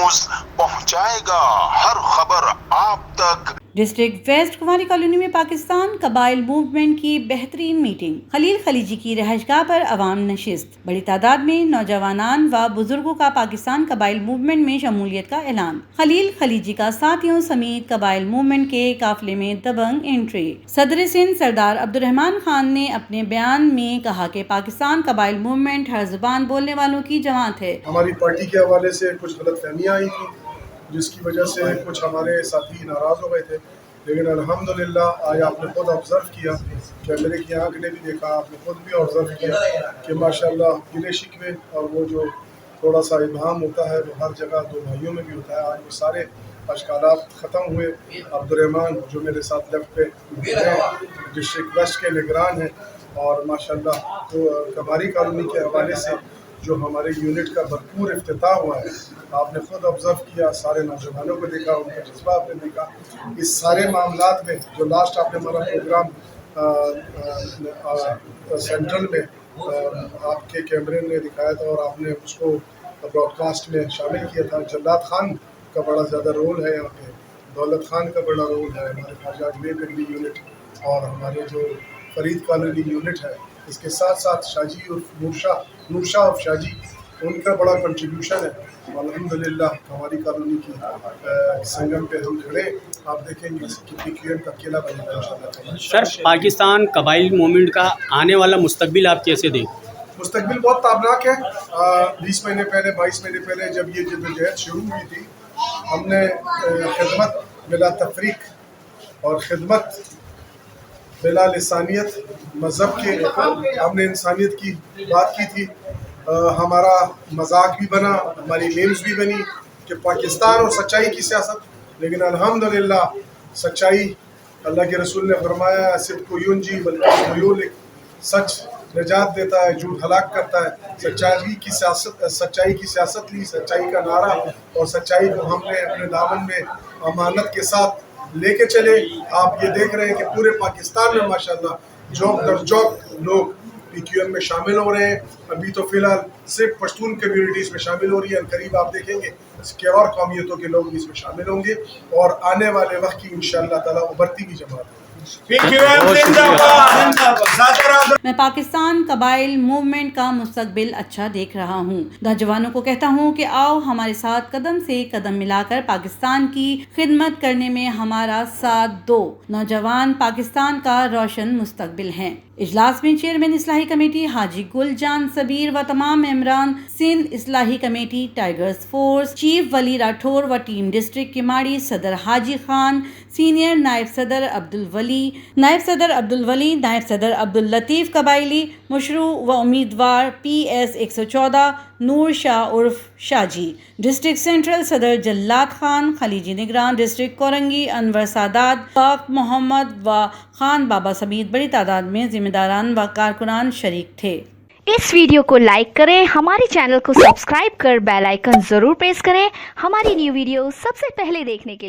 News पहुंचाएगा हर खबर आप तक। डिस्ट्रिक्ट वेस्ट कुमारी कॉलोनी में पाकिस्तान कबाइल मूवमेंट की बेहतरीन मीटिंग। खलील खलीजी की रहायशगाह पर अवाम नशिस्त। बड़ी तादाद में नौजवानान व बुजुर्गों का पाकिस्तान कबाइल मूवमेंट में शमूलियत का ऐलान। खलील खलीजी का साथियों समेत कबाइल मूवमेंट के काफिले में दबंग एंट्री। सदर सिंध सरदार अब्दुर्रहमान खान ने अपने बयान में कहा कि पाकिस्तान कबाइल मूवमेंट हर जुबान बोलने वालों की जमात है। हमारी पार्टी के हवाले से कुछ गलतफहमियाँ आई थी, जिसकी वजह से कुछ हमारे साथी नाराज़ हो गए थे, लेकिन अल्हम्दुलिल्लाह आज आपने खुद ऑब्ज़र्व किया, कैमरे की आंख ने भी देखा, आपने खुद भी ऑब्ज़र्व किया कि माशाल्लाह गिले शिकवे और वो जो थोड़ा सा इबाहम होता है वो हर जगह दो भाइयों में भी होता है। आज वो सारे अशकालात ख़त्म हुए। अब्दुर्रहमान जो मेरे साथ लेफ्ट पे डिस्ट्रिक्ट वेस्ट के निगरान हैं, और माशाल्लाह तो कबारी कॉलोनी के हवाले से जो हमारे यूनिट का भरपूर इफ्तिताह हुआ है, आपने खुद ऑब्ज़र्व किया, सारे नौजवानों को देखा, उनका जज्बा आपने देखा। इस सारे मामलात में जो लास्ट आपने हमारा प्रोग्राम सेंट्रल में आपके कैमरे ने दिखाया था और आपने उसको ब्रॉडकास्ट में शामिल किया था। जल्लाद खान का बड़ा ज़्यादा रोल है यहाँ पे, दौलत खान का बड़ा रोल है, हमारे ख्वाजा अजमेर गढ़वी यूनिट और हमारे जो फरीद कॉलोनी यूनिट है, इसके साथ साथ शाजी और नूरशाह और शाजी, उनका बड़ा कंट्रीब्यूशन है। अल्हम्दुलिल्लाह हमारी कॉलोनी की संगम पे हम खड़े, आप देखेंगे कितनी क्लियर का किला बनेगा इंशाल्लाह। सर, पाकिस्तान कबाइल मूवमेंट का आने वाला मुस्तकबिल आप कैसे देखें? मुस्तकबिल बहुत ताबनाक है। 20 महीने पहले 22 महीने पहले जब ये जद्दोजहद शुरू हुई थी, हमने खिदमत बिला तफरीक और खिदमत बिला लिसानियत मज़हब के हमने इंसानियत की बात की थी। हमारा मजाक भी बना, हमारी मीम्स भी बनी कि पाकिस्तान और सच्चाई की सियासत, लेकिन अल्हम्दुलिल्लाह सच्चाई, अल्लाह के रसूल ने फरमाया सिद्क़ु युंजी वल युहलिक, सच निजात देता है, झूठ हलाक करता है। सच्चाई की सियासत ली, सच्चाई का नारा, और सच्चाई को हमने अपने दामन में अमानत के साथ लेके चले। आप ये देख रहे हैं कि पूरे पाकिस्तान में माशाल्लाह जौक दर जौक लोग PQM में शामिल हो रहे हैं। अभी तो फिलहाल सिर्फ पश्तून कम्युनिटीज़ में शामिल हो रही है, करीब आप देखेंगे कि और कौमियतों के लोग इसमें शामिल होंगे, और आने वाले वक्त की इंशाअल्लाह ताला उभरती भी जमात है। मैं पाकिस्तान कबाइल मूवमेंट का मुस्तकबिल अच्छा देख रहा हूँ। नौजवानों को कहता हूँ कि आओ हमारे साथ कदम से कदम मिलाकर पाकिस्तान की खिदमत करने में हमारा साथ दो। नौजवान पाकिस्तान का रोशन मुस्तकबिल हैं। इजलास में चेयरमैन इस्लाही कमेटी हाजी गुलजान सबीर व तमाम मेंबरान सिंध इस्लाही कमेटी tigers force, chief Wali Rathore व टीम डिस्ट्रिक्ट किमाड़ी, सदर हाजी खान, सीनियर नायब सदर अब्दुल वली, नायब सदर अब्दुल लतीफ़ कबाइली, मुशरू व उम्मीदवार PS 114 नूर शाह उर्फ शाजी, डिस्ट्रिक्ट सेंट्रल सदर जल्लाद खान, खलीजी निगरान डिस्ट्रिक्ट कोरंगी अनवर सादात, पाक मोहम्मद व खान बाबा समेत बड़ी तादाद में जिम्मेदारान व कारकुनान शरीक थे। इस वीडियो को लाइक करें, हमारे चैनल को सब्सक्राइब कर बेल आइकन जरूर प्रेस करें हमारी न्यू वीडियो सबसे पहले देखने के लिए।